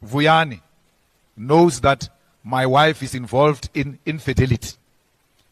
Vuyani knows that my wife is involved in infidelity.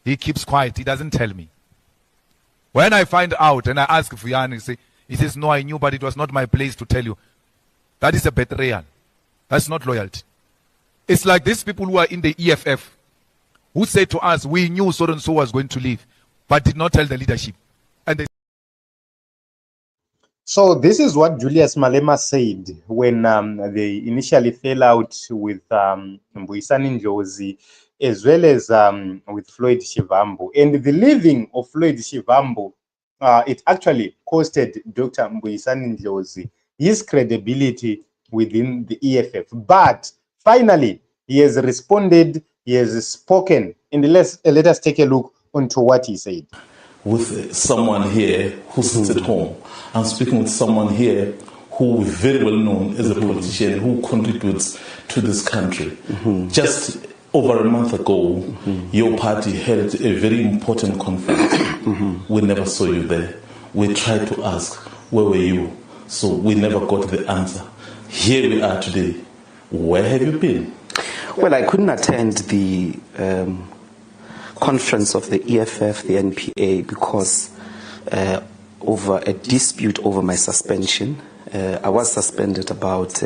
He keeps quiet. He doesn't tell me. When I find out and I ask Vuyani, he says, no, I knew, but it was not my place to tell you. That is a betrayal. That's not loyalty. It's like these people who are in the EFF who say to us, we knew so and so was going to leave, but did not tell the leadership. And they So this is what Julius Malema said when they initially fell out with Mbuyiseni Ndlozi as well as with Floyd Shivambu. And the leaving of Floyd Shivambu, it actually costed Dr. Mbuyiseni Ndlozi his credibility within the EFF. But finally, he has responded, he has spoken. And let us take a look onto what he said. With someone here who sits at home. I'm speaking with someone here who is very well known as a politician who contributes to this country. Just over a month ago, your party held a very important conference. We never saw you there. We tried to ask, where were you? So we never got the answer. Here we are today. Where have you been? Well, I couldn't attend the conference of the EFF, the NPA, because over a dispute over my suspension. I was suspended about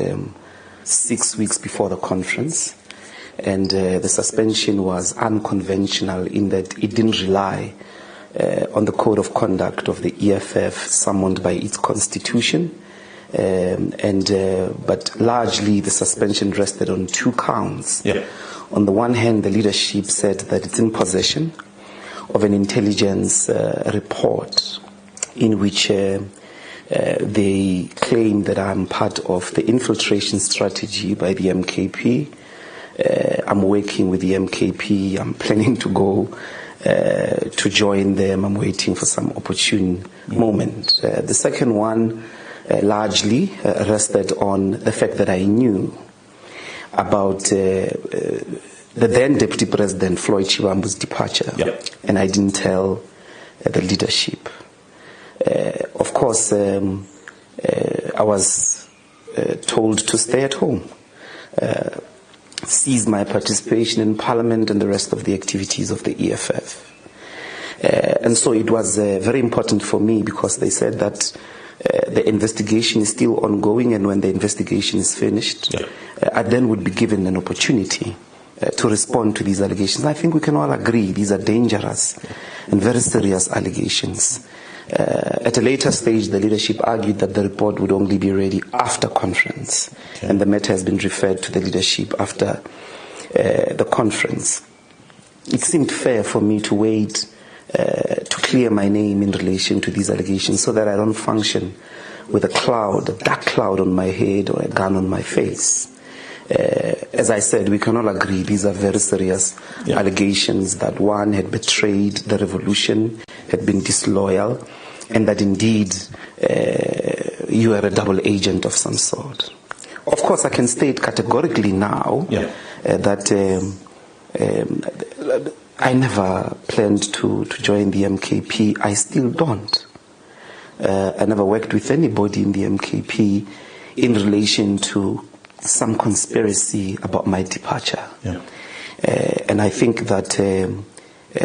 6 weeks before the conference, and the suspension was unconventional in that it didn't rely on the code of conduct of the EFF summoned by its constitution, but largely the suspension rested on 2 counts. Yeah. On the one hand, the leadership said that it's in possession of an intelligence report in which they claim that I'm part of the infiltration strategy by the MKP. I'm working with the MKP. I'm planning to go to join them. I'm waiting for some opportune moment. The second one largely rested on the fact that I knew about the then Deputy President Floyd Shivambu's departure, and I didn't tell the leadership. Of course, I was told to stay at home, cease my participation in Parliament and the rest of the activities of the EFF. And so it was very important for me because they said that the investigation is still ongoing, and when the investigation is finished, I then would be given an opportunity to respond to these allegations. I think we can all agree these are dangerous and very serious allegations. At a later stage, the leadership argued that the report would only be ready after conference, and the matter has been referred to the leadership after the conference. It seemed fair for me to wait to clear my name in relation to these allegations so that I don't function with a cloud, a dark cloud on my head or a gun on my face. As I said, we can all agree these are very serious allegations that one had betrayed the revolution, had been disloyal, and that indeed you are a double agent of some sort. Of course, I can state categorically now that I never planned to join the MKP. I still don't. I never worked with anybody in the MKP in relation to some conspiracy about my departure. And I think that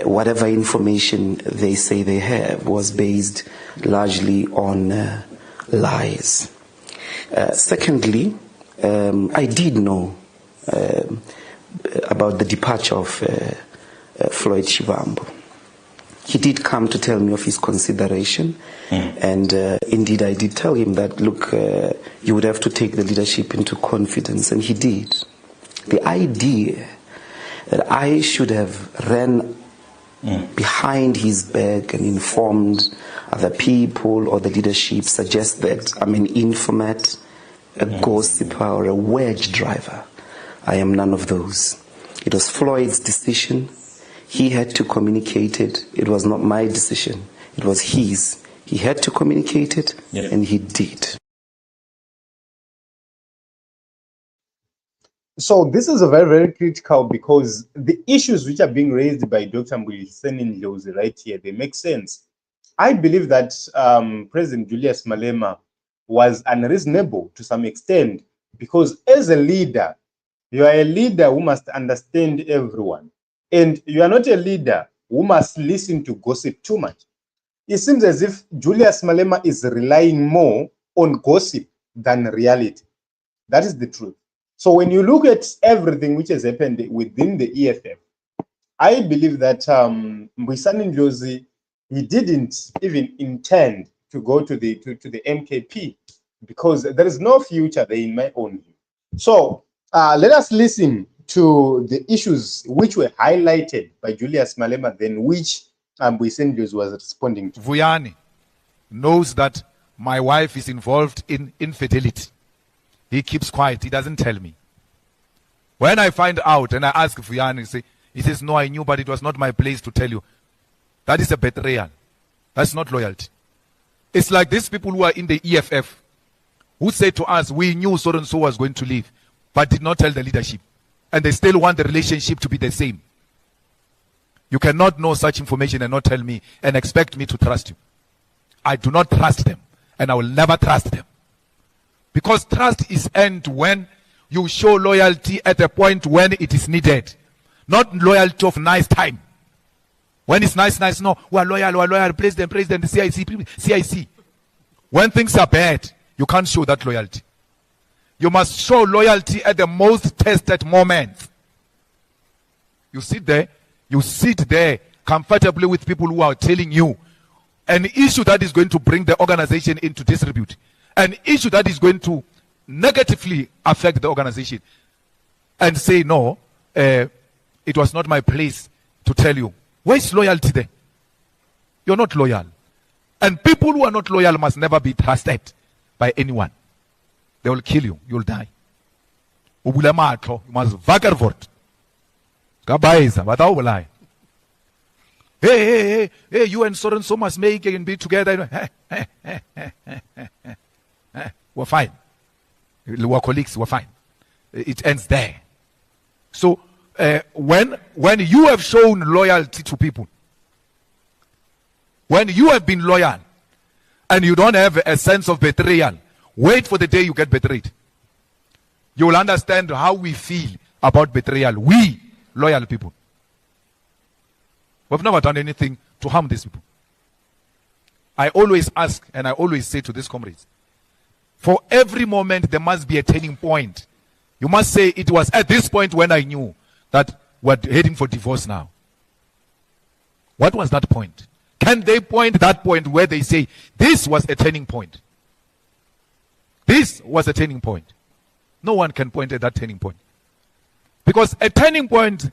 whatever information they say they have was based largely on lies. Secondly, I did know about the departure of Floyd Shivambu. He did come to tell me of his consideration, and indeed I did tell him that, look, you would have to take the leadership into confidence, and he did. The idea that I should have ran behind his back and informed other people or the leadership suggests that I'm an informant, a gossiper, or a wedge driver. I am none of those. It was Floyd's decision. He had to communicate it. It was not my decision. It was his. He had to communicate it, and he did. So this is a very, very critical, because the issues which are being raised by Dr. Mbuyiseni Ndlozi right here, they make sense. I believe that President Julius Malema was unreasonable to some extent Because as a leader, you are a leader who must understand everyone. And you are not a leader who must listen to gossip too much. It seems as if Julius Malema is relying more on gossip than reality. That is the truth. So when you look at everything which has happened within the EFF, I believe that Mbuyiseni Ndlozi, he didn't even intend to go to the MKP because there is no future there in my own view. So let us listen to the issues which were highlighted by Julius Malema, then which Mbuyiseni Ndlozi was responding to. Vuyani knows that my wife is involved in infidelity. He keeps quiet. He doesn't tell me. When I find out and I ask Vuyani, he says, no, I knew, but it was not my place to tell you. That is a betrayal. That's not loyalty. It's like these people who are in the EFF who say to us, we knew so and so was going to leave, but did not tell the leadership. And they still want the relationship to be the same. You cannot know such information and not tell me and expect me to trust you. I do not trust them, and I will never trust them. Because trust is earned when you show loyalty at a point when it is needed. Not loyalty of nice time. When it's nice, no, we are loyal, president, the CIC. When things are bad, you can't show that loyalty. You must show loyalty at the most tested moment. You sit there comfortably with people who are telling you an issue that is going to bring the organization into disrepute, an issue that is going to negatively affect the organization, and say, no, it was not my place to tell you. Where is loyalty there? You're not loyal. And people who are not loyal must never be trusted by anyone. They will kill you. You'll die. You must vakervort. Gabaisa, but I will lie. Hey, you and so must make and be together. We're fine. We're colleagues, we're fine. It ends there. So, when you have shown loyalty to people, when you have been loyal, and you don't have a sense of betrayal, wait for the day you get betrayed. You will understand how we feel about betrayal. We, loyal people. We've never done anything to harm these people. I always ask, and I always say to these comrades, for every moment there must be a turning point. You must say, it was at this point when I knew that we're heading for divorce now. What was that point? Can they point that point where they say, this was a turning point? This was a turning point. No one can point at that turning point. Because a turning point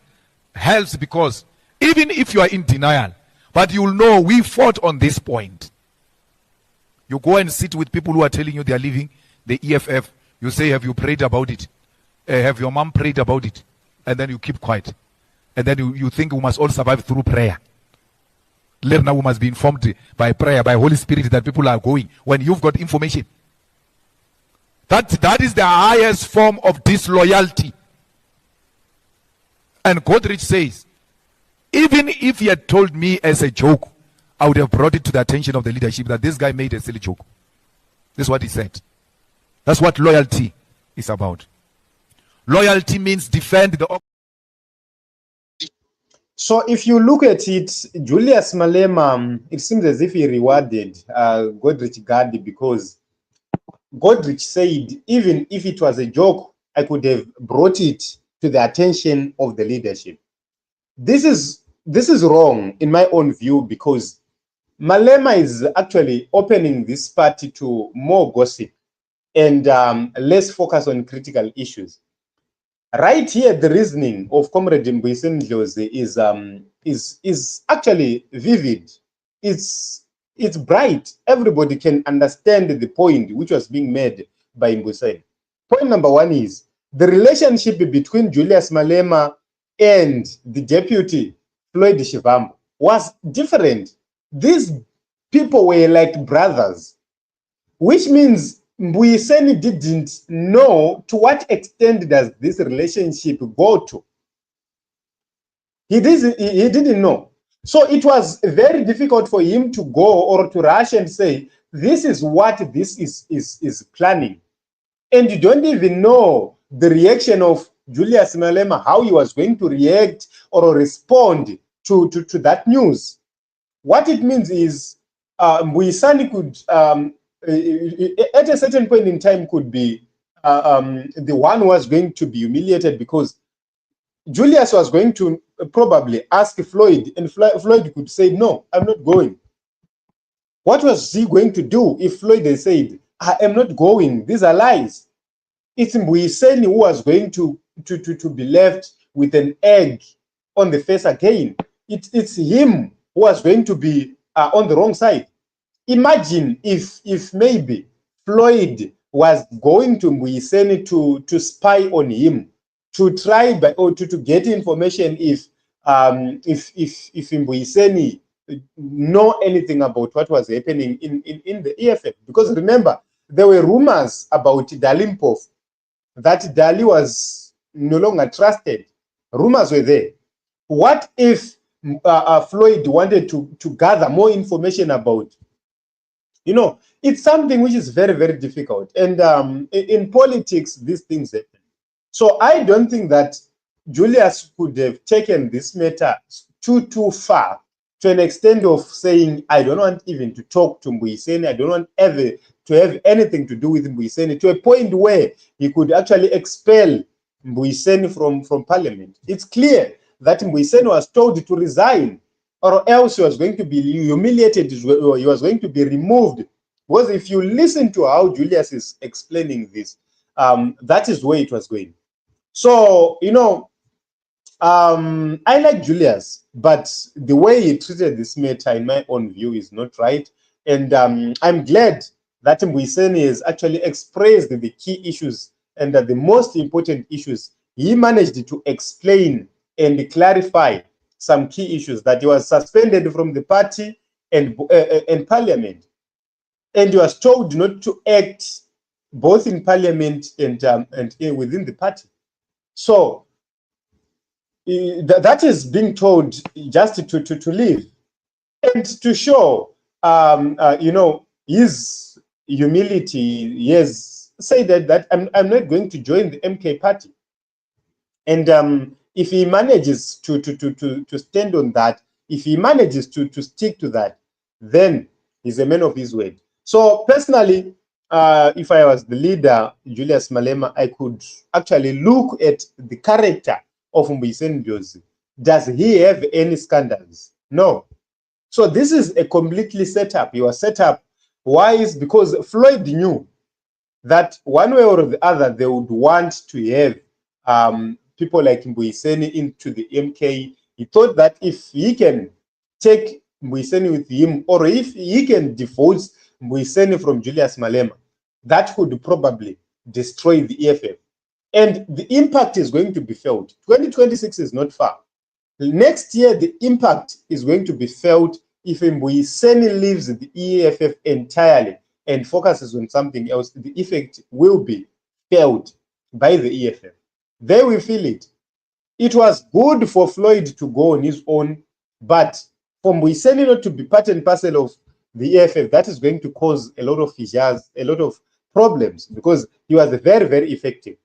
helps, because even if you are in denial, but you will know we fought on this point. You go and sit with people who are telling you they are leaving the EFF. You say, have you prayed about it? Have your mom prayed about it? And then you keep quiet. And then you think we must all survive through prayer. Later now we must be informed by prayer, by Holy Spirit, that people are going. When you've got information. That is the highest form of disloyalty. And Godrich says, even if he had told me as a joke, I would have brought it to the attention of the leadership that this guy made a silly joke. This is what he said. That's what loyalty is about. Loyalty means defend the... So if you look at it, Julius Malema, it seems as if he rewarded Godrich Gadi, because Godrich said, even if it was a joke, I could have brought it to the attention of the leadership. This is wrong in my own view, because Malema is actually opening this party to more gossip and less focus on critical issues. Right here, the reasoning of Comrade Mbuyiseni Ndlozi is actually vivid. It's bright. Everybody can understand the point which was being made by Mbuyiseni. Point number one is the relationship between Julius Malema and the deputy Floyd Shivambu was different. These people were like brothers, which means Mbuyiseni didn't know to what extent does this relationship go to. He didn't know. So it was very difficult for him to go or to rush and say, this is what this is planning. and you don't even know the reaction of Julius Malema, how he was going to react or respond to that news. What it means is Mbuyiseni could, at a certain point in time, could be the one who was going to be humiliated, because Julius was going to probably ask Floyd, and Floyd could say, no, I'm not going. What was he going to do if Floyd had said, I am not going, these are lies? It's Mbuyiseni who was going to be left with an egg on the face again. It's him who was going to be on the wrong side. Imagine if maybe Floyd was going to Mbuyiseni to spy on him, to try or to get information if Mbuyiseni know anything about what was happening in the EFF. Because remember, there were rumors about Dalimpov, that Dali was no longer trusted. Rumors were there. What if Floyd wanted to gather more information about? You know, it's something which is very, very difficult. And in politics, these things happen. So I don't think that Julius could have taken this matter too far, to an extent of saying, I don't want even to talk to Mbuyiseni, I don't want ever to have anything to do with Mbuyiseni, to a point where he could actually expel Mbuyiseni from parliament. It's clear that Mbuyiseni was told to resign, or else he was going to be humiliated, or he was going to be removed. Because if you listen to how Julius is explaining this, that is where it was going. So, you know, I like Julius, but the way he treated this matter, in my own view, is not right. And I'm glad that Mbuyiseni has actually expressed the key issues and the most important issues. He managed to explain and clarify some key issues, that he was suspended from the party and parliament. And he was told not to act both in parliament and within the party. So that is being told just to leave and to show, you know, his humility. He has said that I'm not going to join the MK party. And if he manages to stand on that, if he manages to stick to that, then he's a man of his word. So personally, if I was the leader, Julius Malema, I could actually look at the character of Mbuyiseni Ndlozi. Does he have any scandals? No. So this is a completely set up. He was set up. Why? Is because Floyd knew that one way or the other they would want to have people like Mbuyiseni into the MK. He thought that if he can take Mbuyiseni with him, or if he can divorce Mbuyiseni from Julius Malema, that could probably destroy the EFF. And the impact is going to be felt. 2026 is not far. Next year, the impact is going to be felt if Mbuyiseni leaves the EFF entirely and focuses on something else. The effect will be felt by the EFF. They will feel it. It was good for Floyd to go on his own, but for Mbuyiseni not to be part and parcel of the EFF, that is going to cause a lot of fissures, a lot of problems, because he was very, very effective.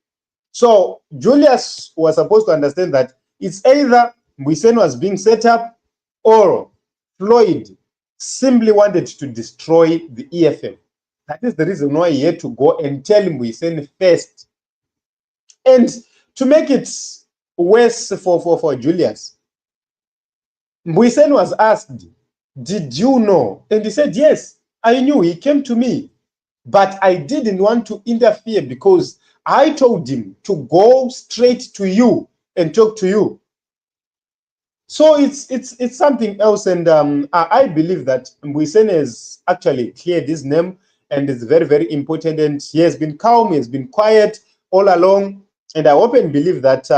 So Julius was supposed to understand that it's either Mbuyiseni was being set up, or Floyd simply wanted to destroy the EFF. That is the reason why he had to go and tell Mbuyiseni first. And to make it worse for Julius, Mbuyiseni was asked, did you know? And he said, yes, I knew. He came to me, but I didn't want to interfere because I told him to go straight to you and talk to you. So it's something else, and I believe that Mbuyiseni has actually cleared his name, and it's very, very important. And he has been calm, he has been quiet all along, and I hope and believe that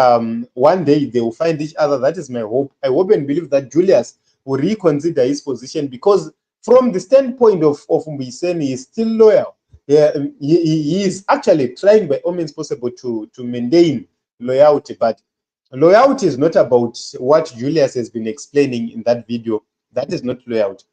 one day they will find each other. That is my hope. I hope and believe that Julius will reconsider his position, because from the standpoint of Mbuyiseni, he is still loyal. Yeah, he is actually trying by all means possible to maintain loyalty, but loyalty is not about what Julius has been explaining in that video. That is not loyalty.